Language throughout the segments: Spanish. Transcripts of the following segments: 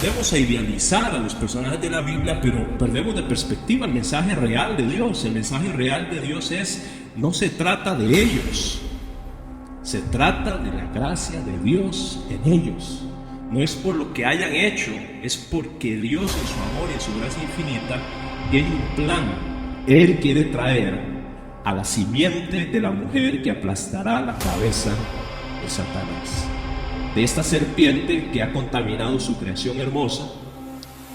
tendemos a idealizar a los personajes de la Biblia, pero perdemos de perspectiva el mensaje real de Dios. El mensaje real de Dios no se trata de ellos, se trata de la gracia de Dios en ellos. No es por lo que hayan hecho, es porque Dios en su amor y en su gracia infinita tiene un plan. Él quiere traer a la simiente de la mujer que aplastará la cabeza de Satanás, de esta serpiente que ha contaminado su creación hermosa,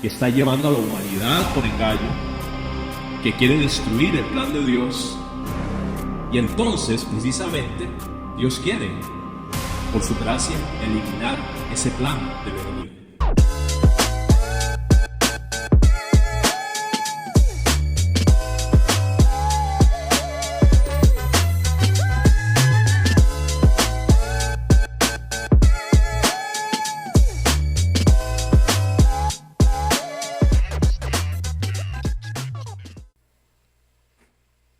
que está llevando a la humanidad por engaño, que quiere destruir el plan de Dios. Y entonces, precisamente, Dios quiere, por su gracia, eliminar ese plan de venir.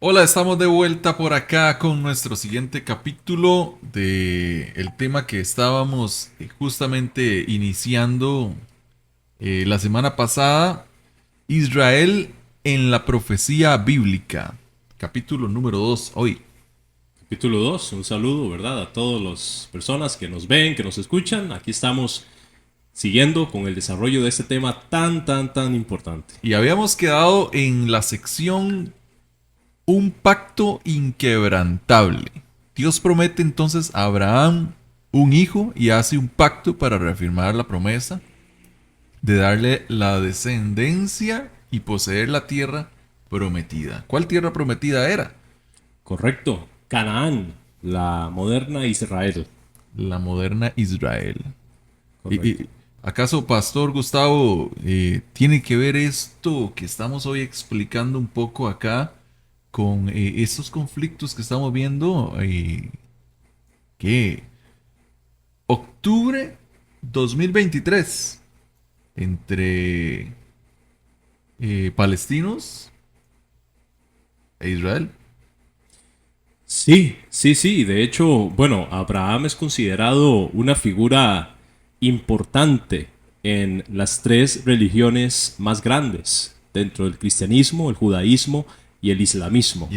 Hola, estamos de vuelta por acá con nuestro siguiente capítulo de el tema que estábamos justamente iniciando la semana pasada, Israel en la profecía bíblica, capítulo número 2 hoy. Capítulo 2, un saludo, ¿verdad? A todas las personas que nos ven, que nos escuchan. Aquí estamos siguiendo con el desarrollo de este tema tan importante. Y habíamos quedado en la sección un pacto inquebrantable. Dios promete entonces a Abraham un hijo y hace un pacto para reafirmar la promesa de darle la descendencia y poseer la tierra prometida. ¿Cuál tierra prometida era? Correcto, Canaán, la moderna Israel. La moderna Israel. Correcto. ¿Acaso, Pastor Gustavo, tiene que ver esto que estamos hoy explicando un poco acá con estos conflictos que estamos viendo? Que octubre 2023 entre palestinos e Israel. Sí. De hecho, bueno, Abraham es considerado una figura importante en las tres religiones más grandes dentro del cristianismo, el judaísmo y el islamismo.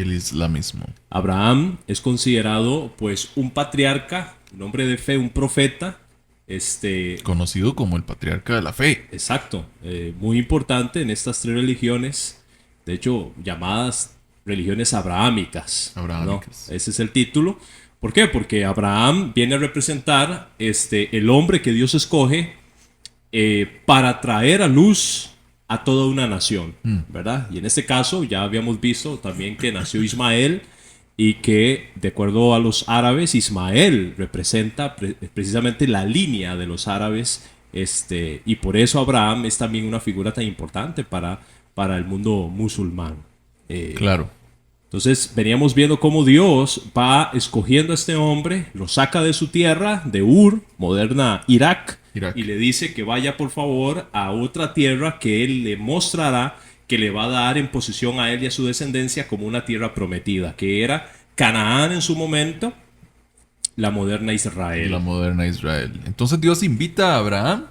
Abraham es considerado pues un patriarca, un hombre de fe, un profeta, conocido como el patriarca de la fe. Exacto, muy importante en estas tres religiones, de hecho llamadas religiones abrahámicas. ¿No? Ese es el título. ¿Por qué? Porque Abraham viene a representar el hombre que Dios escoge para traer a luz a toda una nación, ¿verdad? Y en este caso ya habíamos visto también que nació Ismael y que, de acuerdo a los árabes, Ismael representa precisamente la línea de los árabes, y por eso Abraham es también una figura tan importante para el mundo musulmán. Claro. Entonces veníamos viendo cómo Dios va escogiendo a este hombre, lo saca de su tierra, de Ur, moderna Irak, y le dice que vaya por favor a otra tierra que él le mostrará, que le va a dar en posesión a él y a su descendencia como una tierra prometida, que era Canaán en su momento, la moderna Israel. Entonces Dios invita a Abraham,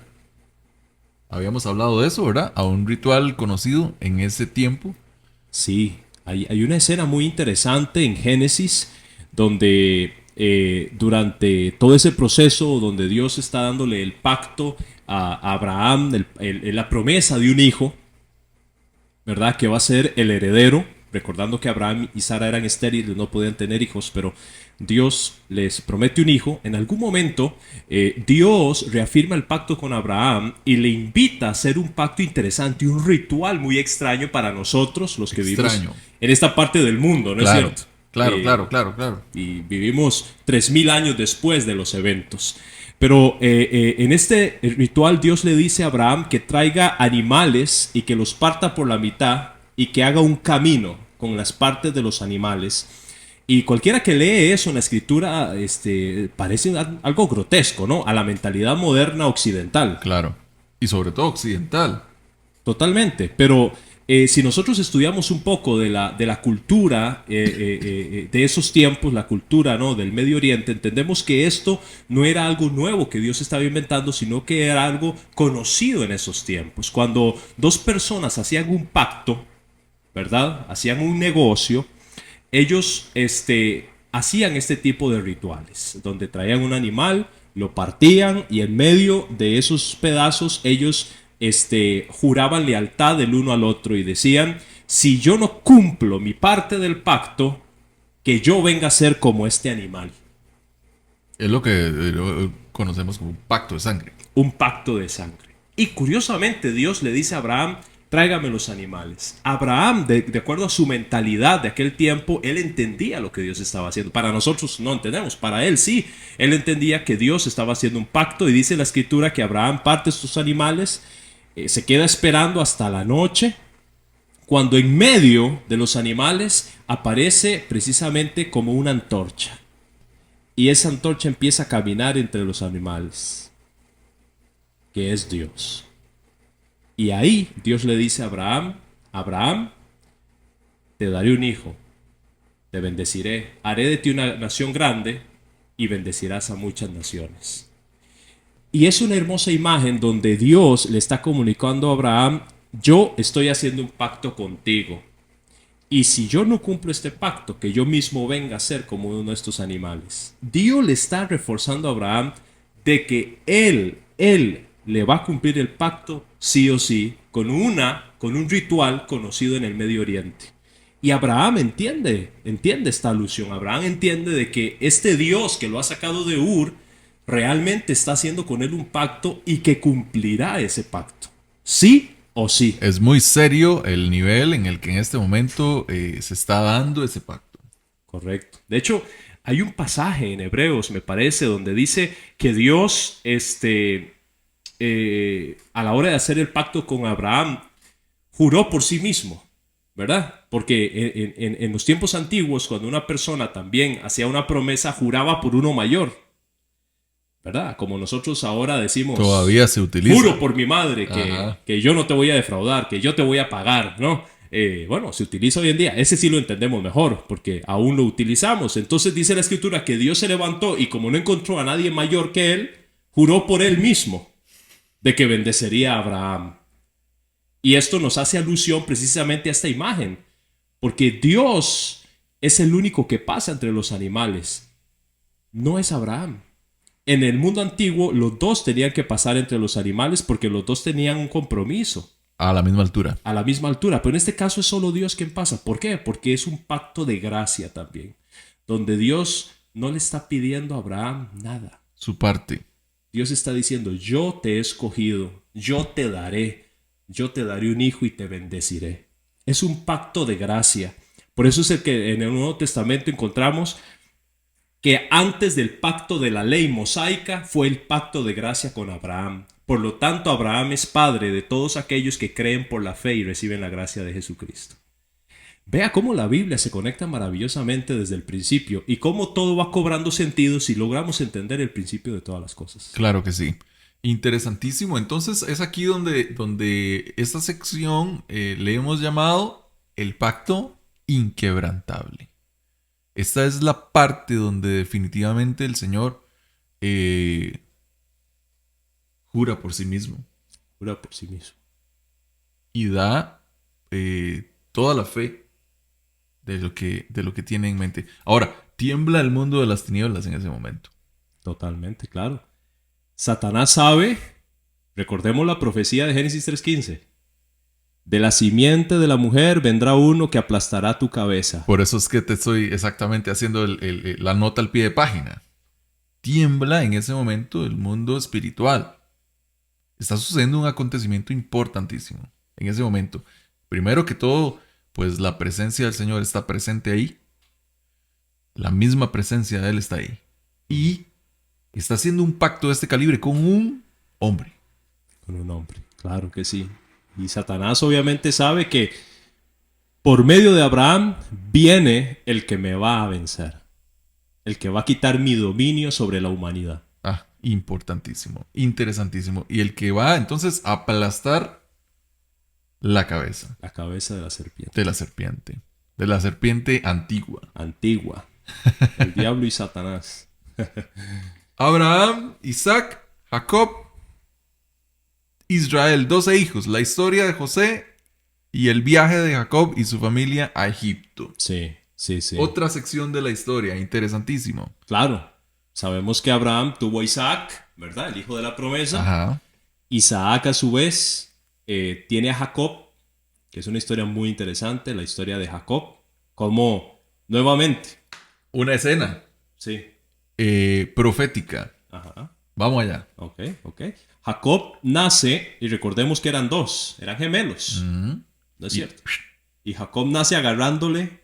habíamos hablado de eso, ¿verdad? A un ritual conocido en ese tiempo. Sí, hay una escena muy interesante en Génesis donde durante todo ese proceso donde Dios está dándole el pacto a Abraham, la promesa de un hijo, ¿verdad? Que va a ser el heredero, recordando que Abraham y Sara eran estériles, no podían tener hijos, pero Dios les promete un hijo. En algún momento Dios reafirma el pacto con Abraham y le invita a hacer un pacto interesante, un ritual muy extraño para nosotros, los que vivimos en esta parte del mundo, ¿no es cierto? Claro. Y vivimos 3000 años después de los eventos. Pero en este ritual Dios le dice a Abraham que traiga animales y que los parta por la mitad y que haga un camino con las partes de los animales. Y cualquiera que lee eso en la escritura parece algo grotesco, ¿no? A la mentalidad moderna occidental. Claro. Y sobre todo occidental. Totalmente. Pero si nosotros estudiamos un poco de la cultura de esos tiempos, la cultura, ¿no?, del Medio Oriente, entendemos que esto no era algo nuevo que Dios estaba inventando, sino que era algo conocido en esos tiempos. Cuando dos personas hacían un pacto, ¿verdad? Hacían un negocio, ellos hacían este tipo de rituales, donde traían un animal, lo partían y en medio de esos pedazos ellos juraban lealtad el uno al otro y decían: si yo no cumplo mi parte del pacto, que yo venga a ser como este animal. Es lo que conocemos como un pacto de sangre. Un pacto de sangre. Y curiosamente Dios le dice a Abraham: tráigame los animales. Abraham, de acuerdo a su mentalidad de aquel tiempo, él entendía lo que Dios estaba haciendo. Para nosotros no entendemos, para él sí. Él entendía que Dios estaba haciendo un pacto y dice la escritura que Abraham parte estos animales, se queda esperando hasta la noche, cuando en medio de los animales aparece precisamente como una antorcha. Y esa antorcha empieza a caminar entre los animales, que es Dios. Y ahí Dios le dice a Abraham: Abraham, te daré un hijo, te bendeciré, haré de ti una nación grande y bendecirás a muchas naciones. Y es una hermosa imagen donde Dios le está comunicando a Abraham: yo estoy haciendo un pacto contigo. Y si yo no cumplo este pacto, que yo mismo venga a ser como uno de estos animales. Dios le está reforzando a Abraham de que él le va a cumplir el pacto sí o sí, con un ritual conocido en el Medio Oriente. Y Abraham entiende esta alusión. Abraham entiende de que este Dios que lo ha sacado de Ur realmente está haciendo con él un pacto y que cumplirá ese pacto. Sí o sí. Es muy serio el nivel en el que en este momento se está dando ese pacto. Correcto. De hecho, hay un pasaje en Hebreos, me parece, donde dice que Dios, a la hora de hacer el pacto con Abraham, juró por sí mismo, ¿verdad? Porque en los tiempos antiguos, cuando una persona también hacía una promesa, juraba por uno mayor, ¿verdad? Como nosotros ahora decimos: todavía se utiliza. Juro por mi madre que yo no te voy a defraudar, que yo te voy a pagar, ¿no? Bueno, se utiliza hoy en día. Ese sí lo entendemos mejor, porque aún lo utilizamos. Entonces dice la escritura que Dios se levantó y como no encontró a nadie mayor que él, juró por él mismo de que bendecería a Abraham. Y esto nos hace alusión precisamente a esta imagen, porque Dios es el único que pasa entre los animales, no es Abraham. En el mundo antiguo, los dos tenían que pasar entre los animales porque los dos tenían un compromiso. A la misma altura. A la misma altura. Pero en este caso es solo Dios quien pasa. ¿Por qué? Porque es un pacto de gracia también, donde Dios no le está pidiendo a Abraham nada. Su parte. Dios está diciendo: yo te he escogido, yo te daré un hijo y te bendeciré. Es un pacto de gracia. Por eso es el que en el Nuevo Testamento encontramos que antes del pacto de la ley mosaica fue el pacto de gracia con Abraham. Por lo tanto, Abraham es padre de todos aquellos que creen por la fe y reciben la gracia de Jesucristo. Vea cómo la Biblia se conecta maravillosamente desde el principio y cómo todo va cobrando sentido si logramos entender el principio de todas las cosas. Claro que sí. Interesantísimo. Entonces es aquí donde esta sección le hemos llamado el pacto inquebrantable. Esta es la parte donde definitivamente el Señor jura por sí mismo. Jura por sí mismo. Y da toda la fe de lo que tiene en mente. Ahora, tiembla el mundo de las tinieblas en ese momento. Totalmente, claro. Satanás sabe, recordemos la profecía de Génesis 3:15. De la simiente de la mujer vendrá uno que aplastará tu cabeza. Por eso es que te estoy exactamente haciendo la nota al pie de página. Tiembla en ese momento el mundo espiritual. Está sucediendo un acontecimiento importantísimo en ese momento. Primero que todo, pues la presencia del Señor está presente ahí. La misma presencia de Él está ahí. Y está haciendo un pacto de este calibre con un hombre. Con un hombre, claro que sí. Y Satanás obviamente sabe que por medio de Abraham viene el que me va a vencer. El que va a quitar mi dominio sobre la humanidad. Ah, importantísimo, interesantísimo. Y el que va entonces a aplastar la cabeza La cabeza de la serpiente. de la serpiente. De la serpiente antigua. Antigua. El diablo y Satanás. Abraham, Isaac, Jacob, Israel, 12 hijos. La historia de José y el viaje de Jacob y su familia a Egipto. Sí, sí, sí. Otra sección de la historia, interesantísimo. Claro. Sabemos que Abraham tuvo a Isaac, ¿verdad? El hijo de la promesa. Ajá. Isaac, a su vez, tiene a Jacob, que es una historia muy interesante, la historia de Jacob, como nuevamente. Una escena Sí. profética. Ajá. Vamos allá. Ok, ok. Jacob nace, y recordemos que eran dos, eran gemelos, ¿no es cierto? Y Jacob nace agarrándole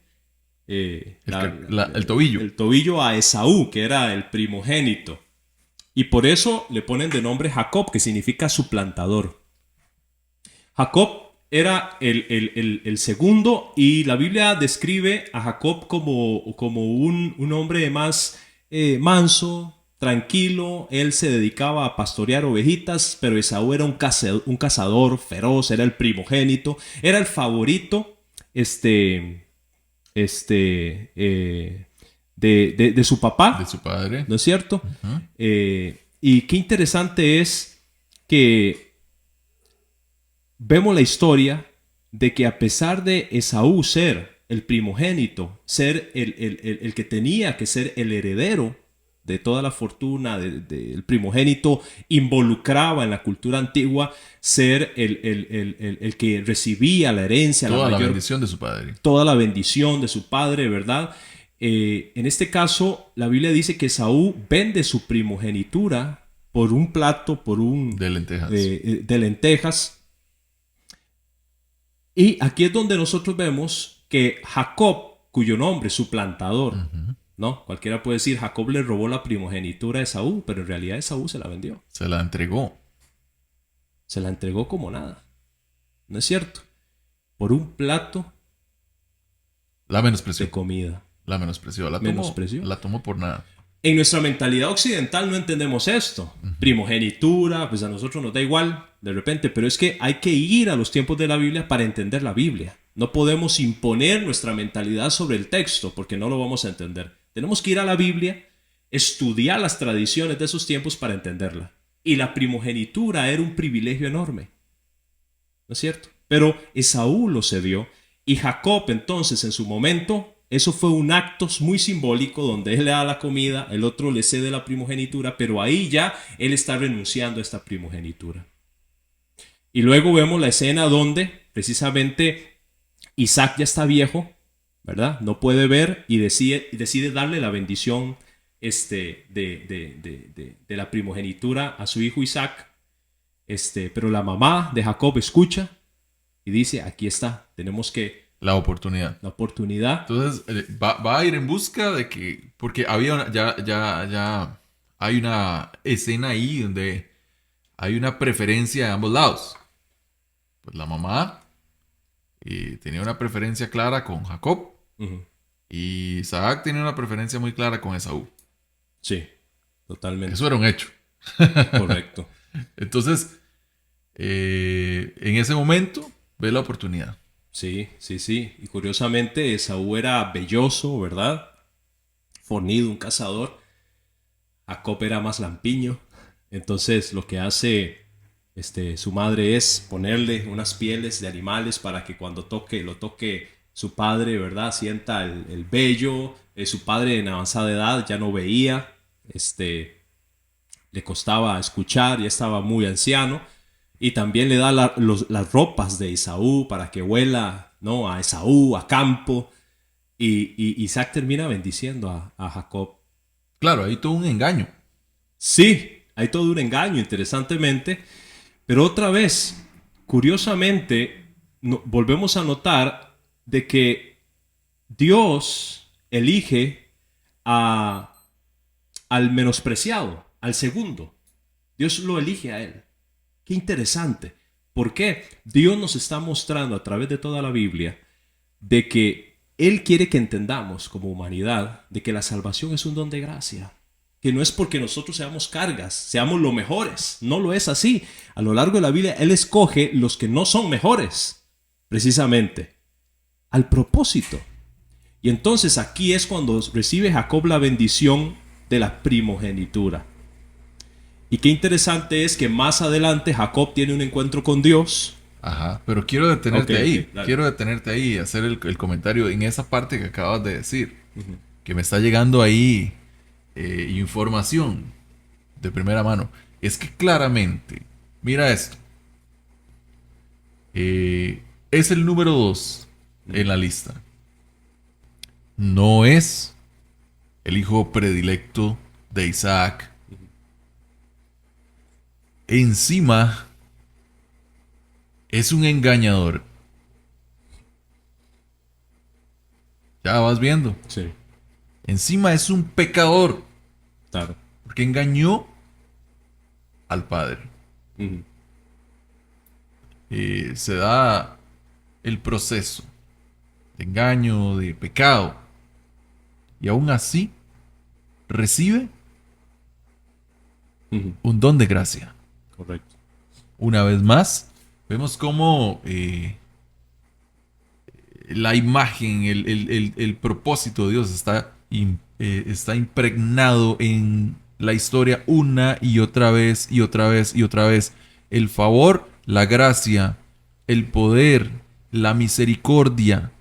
El tobillo. el tobillo a Esaú, que era el primogénito. Y por eso le ponen de nombre Jacob, que significa suplantador. Jacob era el segundo, y la Biblia describe a Jacob como un hombre más manso, tranquilo. Él se dedicaba a pastorear ovejitas, pero Esaú era un cazador feroz, era el primogénito, era el favorito de su papá, De su padre. ¿no es cierto? Ajá. Y qué interesante es que vemos la historia de que a pesar de Esaú ser el primogénito, ser el que tenía que ser el heredero de toda la fortuna, el primogénito involucraba en la cultura antigua ser el que recibía la herencia, Toda la mayor, bendición de su padre. toda la bendición de su padre, ¿verdad? En este caso, la Biblia dice que Esaú vende su primogenitura por un plato, De lentejas. de lentejas. Y aquí es donde nosotros vemos que Jacob, cuyo nombre es suplantador, ¿no? Cualquiera puede decir, Jacob le robó la primogenitura a Esaú, pero en realidad Esaú se la vendió. Se la entregó. Se la entregó como nada. ¿No es cierto? Por un plato La menospreció. de comida. La menospreció. Menospreció. La tomó por nada. En nuestra mentalidad occidental no entendemos esto. Primogenitura, pues a nosotros nos da igual de repente, pero es que hay que ir a los tiempos de la Biblia para entender la Biblia. No podemos imponer nuestra mentalidad sobre el texto porque no lo vamos a entender. Tenemos que ir a la Biblia, estudiar las tradiciones de esos tiempos para entenderla. Y la primogenitura era un privilegio enorme. ¿No es cierto? Pero Esaú lo cedió, y Jacob entonces en su momento, eso fue un acto muy simbólico donde él le da la comida, el otro le cede la primogenitura, pero ahí ya él está renunciando a esta primogenitura. Y luego vemos la escena donde precisamente Isaac ya está viejo, ¿verdad? No puede ver y decide darle la bendición de la primogenitura a su hijo Isaac. Pero la mamá de Jacob escucha y dice, aquí está, tenemos que La oportunidad. la oportunidad. Entonces va a ir en busca de que. Porque ya hay una escena ahí donde hay una preferencia de ambos lados. Pues la mamá tenía una preferencia clara con Jacob. Ujú. Y Isaac tenía una preferencia muy clara con Esaú. Sí, totalmente. Eso era un hecho. Correcto. Entonces, en ese momento, ve la oportunidad. Sí, sí, sí. Y curiosamente, Esaú era velloso, ¿verdad? Fornido, un cazador. Jacob era más lampiño. Entonces, lo que hace su madre es ponerle unas pieles de animales para que cuando lo toque su padre, ¿verdad? Sienta el vello. Su padre en avanzada edad ya no veía. Le costaba escuchar, ya estaba muy anciano. Y también le da las ropas de Esaú para que huela, ¿no? A Esaú, a campo. Y Isaac termina bendiciendo a Jacob. Claro, hay todo un engaño. Sí, hay todo un engaño, interesantemente. Pero otra vez, curiosamente, volvemos a notar de que Dios elige al menospreciado, al segundo. Dios lo elige a él. Qué interesante. ¿Por qué? Dios nos está mostrando a través de toda la Biblia de que Él quiere que entendamos como humanidad de que la salvación es un don de gracia. Que no es porque nosotros seamos cargas, seamos los mejores. No lo es así. A lo largo de la Biblia Él escoge los que no son mejores precisamente al propósito. Y entonces aquí es cuando recibe Jacob la bendición de la primogenitura. Y qué interesante es que más adelante Jacob tiene un encuentro con Dios. Ajá, pero quiero detenerte Ok, ahí. ok, dale. Quiero detenerte ahí y hacer el comentario en esa parte que acabas de decir. Que me está llegando ahí información de primera mano. Es que claramente, mira esto. Es el número 2 en la lista. No es el hijo predilecto de Isaac. Encima es un engañador. Ya vas viendo. Sí, Encima es un pecador. claro. Porque engañó al padre. Ujú. Se da el proceso de engaño, de pecado. Y aún así recibe Ujú. un don de gracia. Correcto. Una vez más, vemos cómo la imagen, el propósito de Dios está impregnado en la historia una y otra vez y otra vez y otra vez. El favor, la gracia, el poder, la misericordia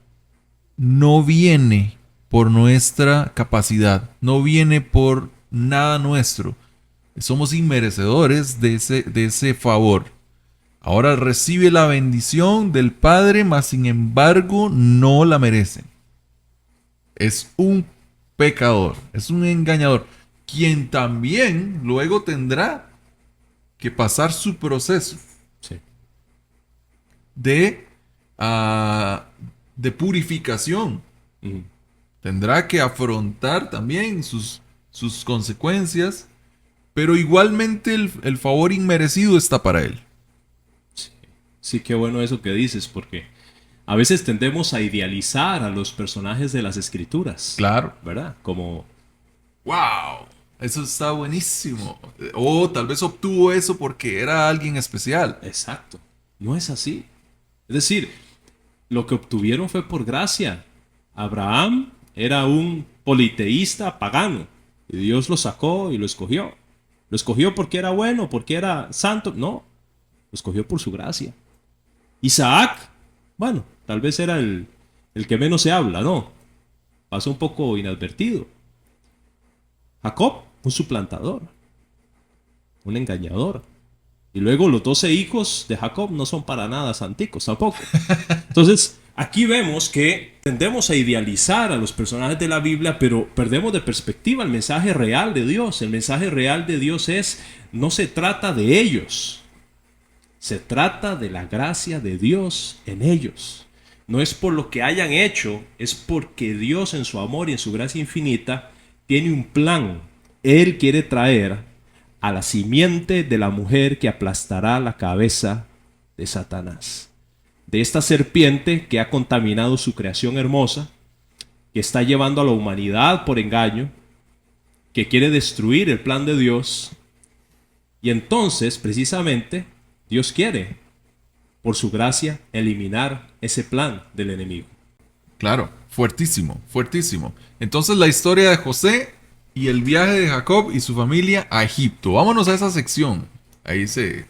no viene por nuestra capacidad, no viene por nada nuestro. Somos inmerecedores de ese favor. Ahora recibe la bendición del Padre, mas sin embargo no la merece. Es un pecador, es un engañador, quien también luego tendrá que pasar su proceso Sí. de, de purificación. Ujú. Tendrá que afrontar también sus consecuencias, pero igualmente el favor inmerecido está para él. Sí, qué bueno eso que dices, porque a veces tendemos a idealizar a los personajes de las escrituras. Claro. ¿Verdad? Como, ¡Wow! Eso está buenísimo. O tal vez obtuvo eso porque era alguien especial. exacto. No es así. Es decir, lo que obtuvieron fue por gracia. Abraham era un politeísta pagano. Y Dios lo sacó y lo escogió. ¿Lo escogió porque era bueno, porque era santo? No. Lo escogió por su gracia. Isaac, bueno, tal vez era el que menos se habla, ¿no? Pasó un poco inadvertido. Jacob, un suplantador, un engañador. Y luego los 12 hijos de Jacob no son para nada santicos tampoco. Entonces, aquí vemos que tendemos a idealizar a los personajes de la Biblia, pero perdemos de perspectiva el mensaje real de Dios. El mensaje real de Dios es, no se trata de ellos, se trata de la gracia de Dios en ellos. No es por lo que hayan hecho, es porque Dios en su amor y en su gracia infinita tiene un plan. Él quiere traer a la simiente de la mujer que aplastará la cabeza de Satanás. De esta serpiente que ha contaminado su creación hermosa, que está llevando a la humanidad por engaño, que quiere destruir el plan de Dios. Y entonces, precisamente, Dios quiere, por su gracia, eliminar ese plan del enemigo. Claro, fuertísimo, fuertísimo. Entonces la historia de José y el viaje de Jacob y su familia a Egipto. Vámonos a esa sección. Ahí se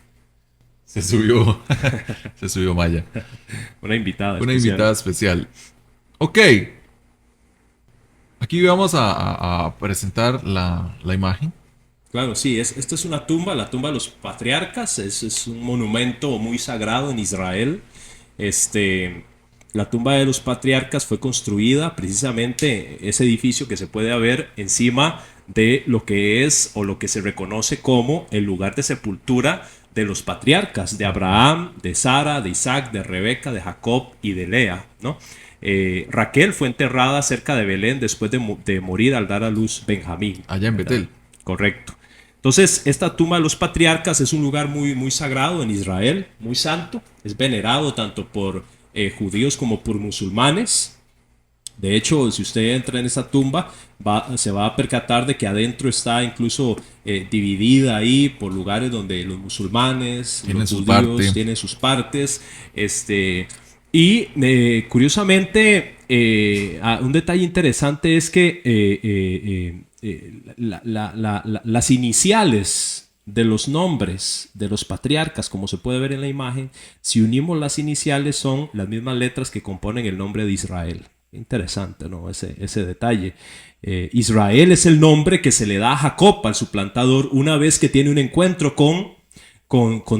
subió, se subió Maya. Una invitada Una especial. invitada especial. Ok. Aquí vamos a presentar la imagen. Claro, sí, esta es una tumba, la tumba de los patriarcas, es un monumento muy sagrado en Israel. La tumba de los patriarcas fue construida precisamente, ese edificio que se puede ver encima de lo que es o lo que se reconoce como el lugar de sepultura de los patriarcas, de Abraham, de Sara, de Isaac, de Rebeca, de Jacob y de Lea, ¿no? Raquel fue enterrada cerca de Belén después de morir al dar a luz Benjamín. Allá en Betel. Correcto. Entonces, esta tumba de los patriarcas es un lugar muy, muy sagrado en Israel, muy santo. Es venerado tanto por judíos como por musulmanes. De hecho, si usted entra en esa tumba, se va a percatar de que adentro está incluso dividida ahí por lugares donde los musulmanes, Tienen los su judíos parte. tienen sus partes. Y curiosamente, un detalle interesante es que las iniciales de los nombres de los patriarcas, como se puede ver en la imagen, si unimos las iniciales son las mismas letras que componen el nombre de Israel. Interesante, ¿no? Ese detalle. Israel es el nombre que se le da a Jacob, al suplantador, una vez que tiene un encuentro con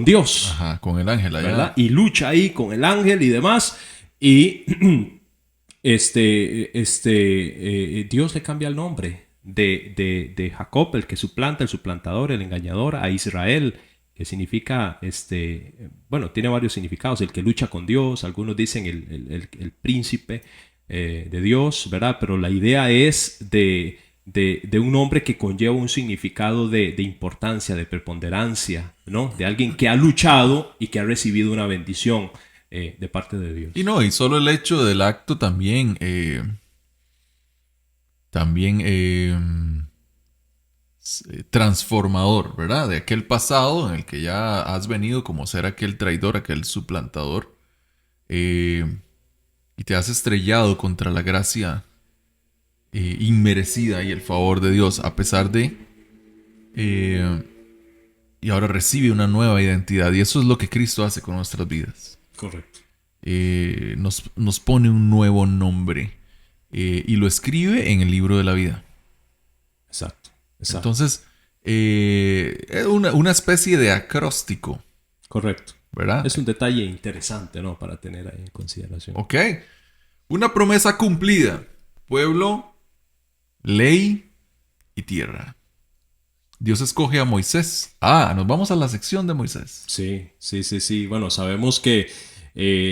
Dios. Ajá, con el ángel allá. ¿Verdad? Y lucha ahí con el ángel y demás. Y Dios le cambia el nombre de Jacob, el que suplanta, el suplantador, el engañador, a Israel, que significa, bueno, tiene varios significados, el que lucha con Dios, algunos dicen el príncipe de Dios, ¿verdad? Pero la idea es de un hombre que conlleva un significado de importancia, de preponderancia, ¿no? De alguien que ha luchado y que ha recibido una bendición de parte de Dios. Y solo el hecho del acto también transformador, ¿verdad? De aquel pasado en el que ya has venido como ser aquel traidor, aquel suplantador, y te has estrellado contra la gracia inmerecida y el favor de Dios, a pesar de... y ahora recibe una nueva identidad, y eso es lo que Cristo hace con nuestras vidas. Correcto. Nos pone un nuevo nombre y lo escribe en el libro de la vida. Exacto. Entonces, es una especie de acróstico. Correcto. ¿Verdad? Es un detalle interesante, ¿no? Para tener ahí en consideración. Ok. Una promesa cumplida. Pueblo, ley y tierra. Dios escoge a Moisés. Nos vamos a la sección de Moisés. Sí. Bueno, sabemos que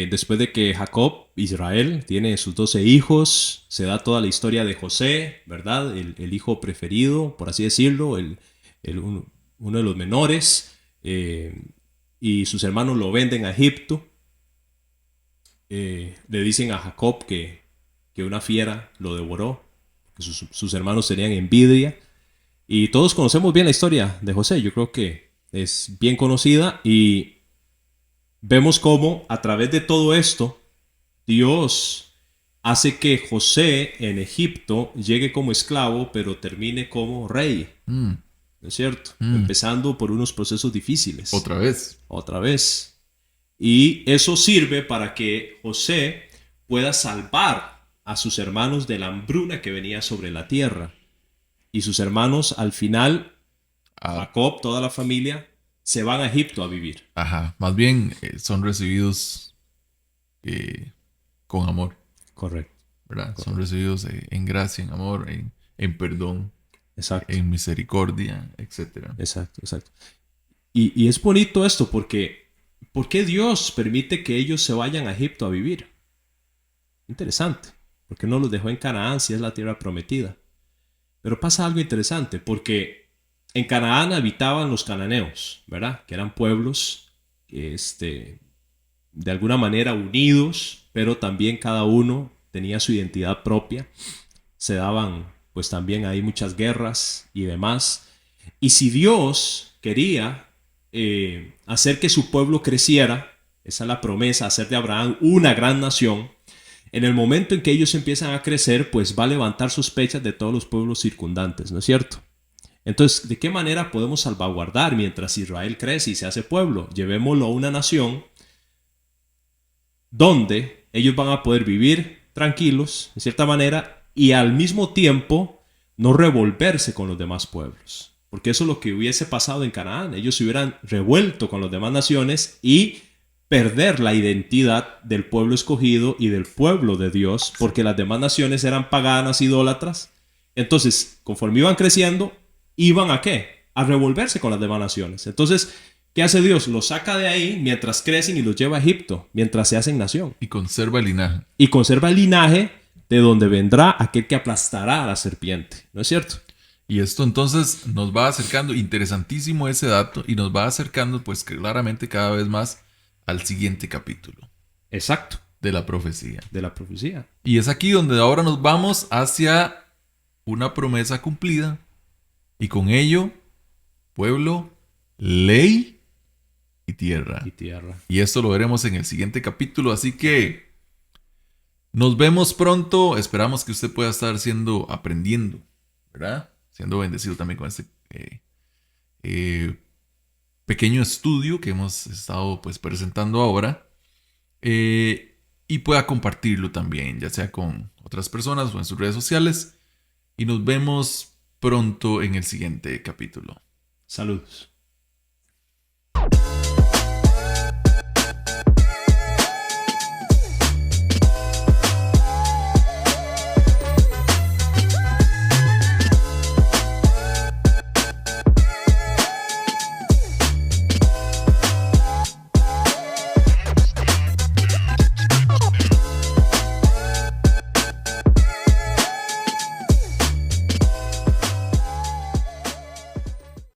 después de que Jacob, Israel, tiene sus 12 hijos, se da toda la historia de José, ¿verdad? El hijo preferido, por así decirlo, uno de los menores, y sus hermanos lo venden a Egipto. Le dicen a Jacob que una fiera lo devoró, que sus hermanos tenían envidia. Y todos conocemos bien la historia de José, yo creo que es bien conocida, y vemos cómo a través de todo esto Dios hace que José en Egipto llegue como esclavo, pero termine como rey. ¿No es cierto? Empezando por unos procesos difíciles. Otra vez. Y eso sirve para que José pueda salvar a sus hermanos de la hambruna que venía sobre la tierra. Y sus hermanos, al final, Jacob, toda la familia, se van a Egipto a vivir. Ajá. Más bien son recibidos con amor. Correcto. ¿Verdad? Correcto. Son recibidos en gracia, en amor, en perdón. Exacto. En misericordia, etc. Exacto. Y es bonito esto porque ¿por qué Dios permite que ellos se vayan a Egipto a vivir? Interesante. ¿Por qué no los dejó en Canaán si es la tierra prometida? Pero pasa algo interesante porque en Canaán habitaban los cananeos, ¿verdad? Que eran pueblos de alguna manera unidos, pero también cada uno tenía su identidad propia. Se daban pues también ahí muchas guerras y demás. Y si Dios quería hacer que su pueblo creciera, esa es la promesa, hacer de Abraham una gran nación, en el momento en que ellos empiezan a crecer, pues va a levantar sospechas de todos los pueblos circundantes, ¿no es cierto? Entonces, ¿de qué manera podemos salvaguardar mientras Israel crece y se hace pueblo? Llevémoslo a una nación donde ellos van a poder vivir tranquilos, de cierta manera, y al mismo tiempo no revolverse con los demás pueblos. Porque eso es lo que hubiese pasado en Canaán. Ellos se hubieran revuelto con las demás naciones y perder la identidad del pueblo escogido y del pueblo de Dios, porque las demás naciones eran paganas, idólatras. Entonces, conforme iban creciendo, ¿iban a qué? A revolverse con las demás naciones. Entonces, ¿qué hace Dios? Los saca de ahí mientras crecen y los lleva a Egipto, mientras se hacen nación. Y conserva el linaje. Y conserva el linaje de donde vendrá aquel que aplastará a la serpiente. ¿No es cierto? Y esto entonces nos va acercando, interesantísimo ese dato, y nos va acercando pues claramente cada vez más al siguiente capítulo. Exacto. De la profecía. De la profecía. Y es aquí donde ahora nos vamos hacia una promesa cumplida. Y con ello, pueblo, ley y tierra. Y tierra. Y esto lo veremos en el siguiente capítulo. Así que Nos vemos pronto. Esperamos que usted pueda estar aprendiendo, ¿verdad? Siendo bendecido también con este pequeño estudio que hemos estado pues presentando ahora. Y pueda compartirlo también, ya sea con otras personas o en sus redes sociales. Y nos vemos pronto en el siguiente capítulo. Saludos.